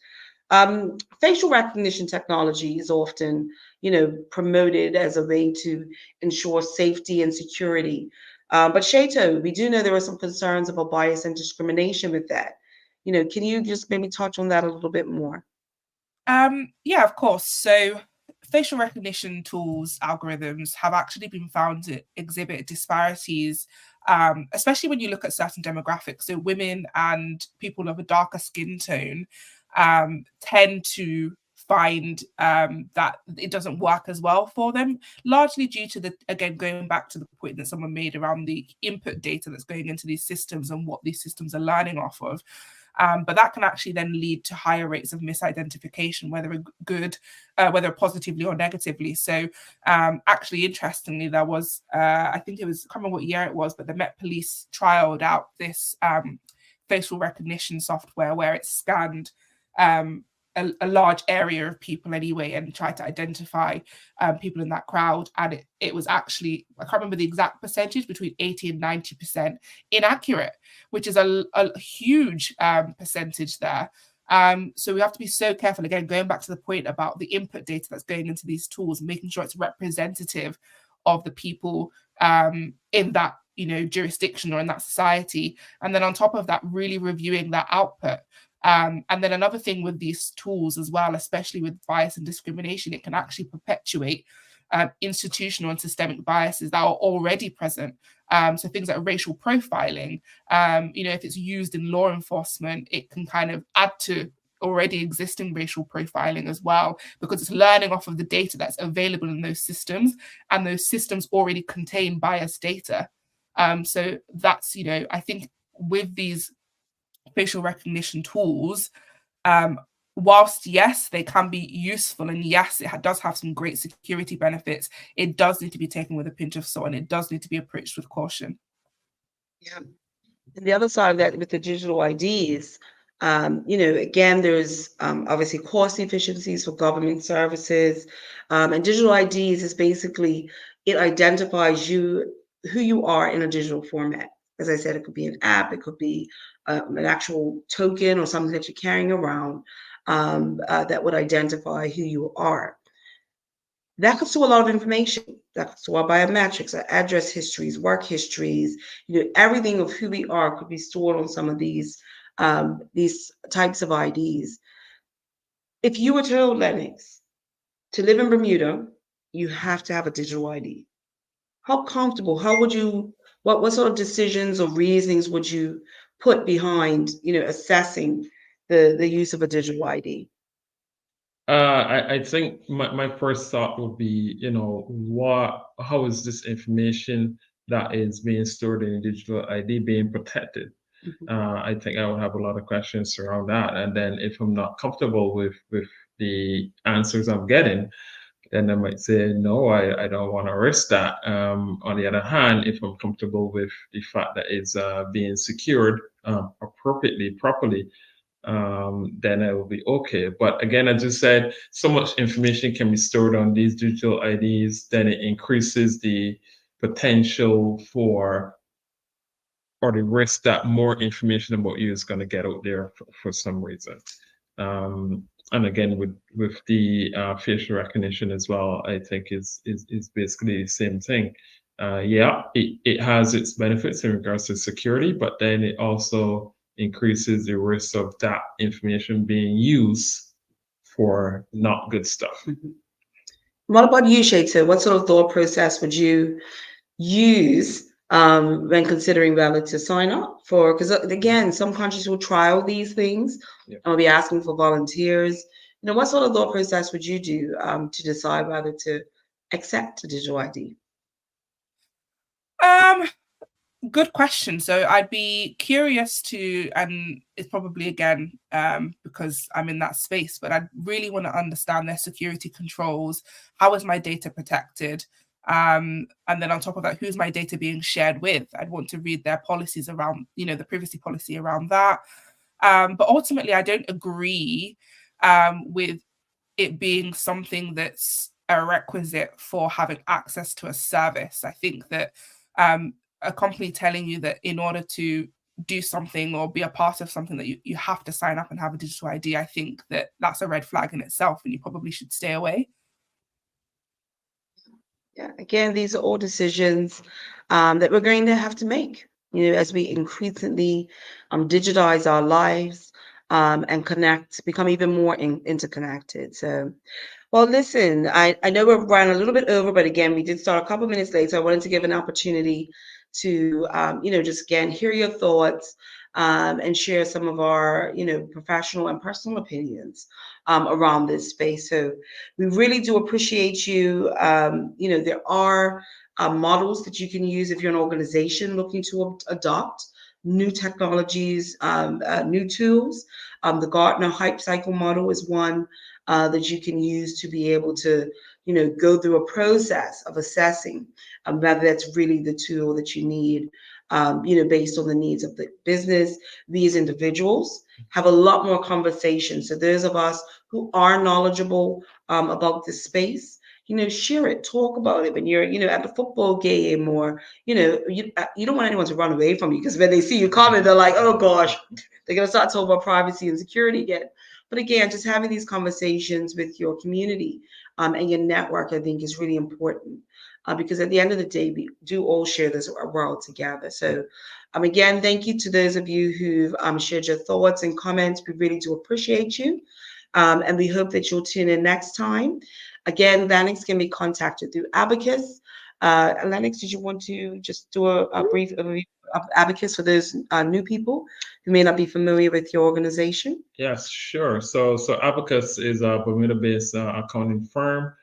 [SPEAKER 1] Facial recognition technology is often, promoted as a way to ensure safety and security. But Shato, we do know there are some concerns about bias and discrimination with that. Can you just maybe touch on that a little bit more?
[SPEAKER 2] Yeah, of course. So facial recognition tools, algorithms have actually been found to exhibit disparities, especially when you look at certain demographics. So women and people of a darker skin tone tend to find that it doesn't work as well for them, largely due to again, going back to the point that someone made around the input data that's going into these systems and what these systems are learning off of. But that can actually then lead to higher rates of misidentification, whether positively or negatively. So actually, interestingly, there was, I think it was, I can't remember what year it was, but the Met Police trialed out this facial recognition software where it scanned a large area of people anyway and tried to identify people in that crowd. And it was actually, I can't remember the exact percentage, between 80 and 90% inaccurate, which is a huge percentage there. So we have to be so careful, again, going back to the point about the input data that's going into these tools, making sure it's representative of the people in that jurisdiction or in that society. And then on top of that, really reviewing that output. And then another thing with these tools as well, especially with bias and discrimination, it can actually perpetuate institutional and systemic biases that are already present. So things like racial profiling, if it's used in law enforcement, it can kind of add to already existing racial profiling as well, because it's learning off of the data that's available in those systems, and those systems already contain biased data. So that's, I think with these facial recognition tools, whilst yes, they can be useful, and yes, it does have some great security benefits, it does need to be taken with a pinch of salt, and it does need to be approached with caution.
[SPEAKER 1] Yeah. And the other side of that with the digital IDs, again, there's obviously cost efficiencies for government services. And digital IDs is basically, it identifies who you are in a digital format. As I said, it could be an app, it could be an actual token or something that you're carrying around that would identify who you are. That could store a lot of information. That could store biometrics, our address histories, work histories, everything of who we are could be stored on some of these types of IDs. If you were told, Lennox, to live in Bermuda, you have to have a digital ID. How comfortable, what sort of decisions or reasonings would you put behind, assessing the use of a digital ID?
[SPEAKER 3] I think my first thought would be, how is this information that is being stored in digital ID being protected? I think I would have a lot of questions around that. And then if I'm not comfortable with the answers I'm getting, then I might say, no, I don't want to risk that. On the other hand, if I'm comfortable with the fact that it's being secured appropriately, properly, then it will be okay. But again, as you said, so much information can be stored on these digital IDs, then it increases the potential or the risk that more information about you is going to get out there for some reason. And again, with the facial recognition as well, I think is basically the same thing. It has its benefits in regards to security, but then it also increases the risk of that information being used for not good stuff.
[SPEAKER 1] What about you, Shayta? What sort of thought process would you use when considering whether to sign up for? Because again, some countries will trial these things.
[SPEAKER 3] Yeah.
[SPEAKER 1] And will be asking for volunteers. What sort of thought process would you do to decide whether to accept a digital ID?
[SPEAKER 2] Good question. So I'd be curious to, and it's probably again because I'm in that space, but I really want to understand their security controls. How is my data protected? And then on top of that, who's my data being shared with? I'd want to read their policies around, the privacy policy around that. But ultimately, I don't agree with it being something that's a requisite for having access to a service. I think that a company telling you that in order to do something or be a part of something that you have to sign up and have a digital ID, I think that that's a red flag in itself, and you probably should stay away.
[SPEAKER 1] Yeah, again, these are all decisions that we're going to have to make, as we increasingly digitize our lives and become even more interconnected. So, well, listen, I know we're running a little bit over, but again, we did start a couple minutes late, so I wanted to give an opportunity to, just again, hear your thoughts and share some of our, professional and personal opinions around this space. So we really do appreciate you. There are models that you can use if you're an organization looking to adopt new technologies, new tools. The Gartner Hype Cycle model is one that you can use to be able to, go through a process of assessing whether that's really the tool that you need, based on the needs of the business. These individuals have a lot more conversation. So those of us who are knowledgeable about this space, share it, talk about it when you're, at the football game, or, you don't want anyone to run away from you, because when they see you coming, they're like, oh gosh, they're going to start talking about privacy and security again. But again, just having these conversations with your community and your network, I think, is really important. because at the end of the day, we do all share this world together. So again, thank you to those of you who've shared your thoughts and comments. We really do appreciate you. And we hope that you'll tune in next time. Again, Lennox can be contacted through Abacus. Lennox, did you want to just do a brief overview of Abacus for those new people who may not be familiar with your organization?
[SPEAKER 3] Yes, sure. So Abacus is a Bermuda-based accounting firm.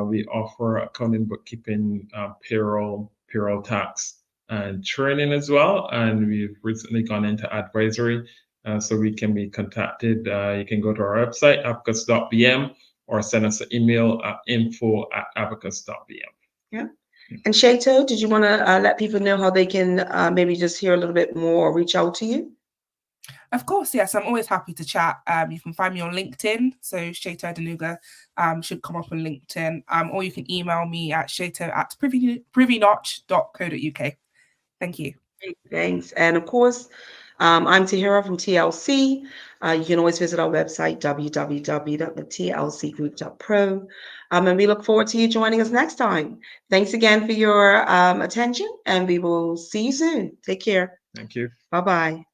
[SPEAKER 3] We offer accounting, bookkeeping, payroll tax, and training as well. And we've recently gone into advisory, so we can be contacted. You can go to our website, abacus.bm, or send us an email at info@abacus.bm.
[SPEAKER 1] Yeah. And Shato, did you want to let people know how they can maybe just hear a little bit more or reach out to you?
[SPEAKER 2] Of course, yes. I'm always happy to chat. You can find me on LinkedIn. So Shato Adenuga should come up on LinkedIn. Or you can email me at shato@privynotch.co.uk. Thank you.
[SPEAKER 1] Thanks. And of course, I'm Tahira from TLC. You can always visit our website, www.thetlcgroup.pro. And we look forward to you joining us next time. Thanks again for your attention, and we will see you soon. Take care.
[SPEAKER 3] Thank you.
[SPEAKER 1] Bye-bye.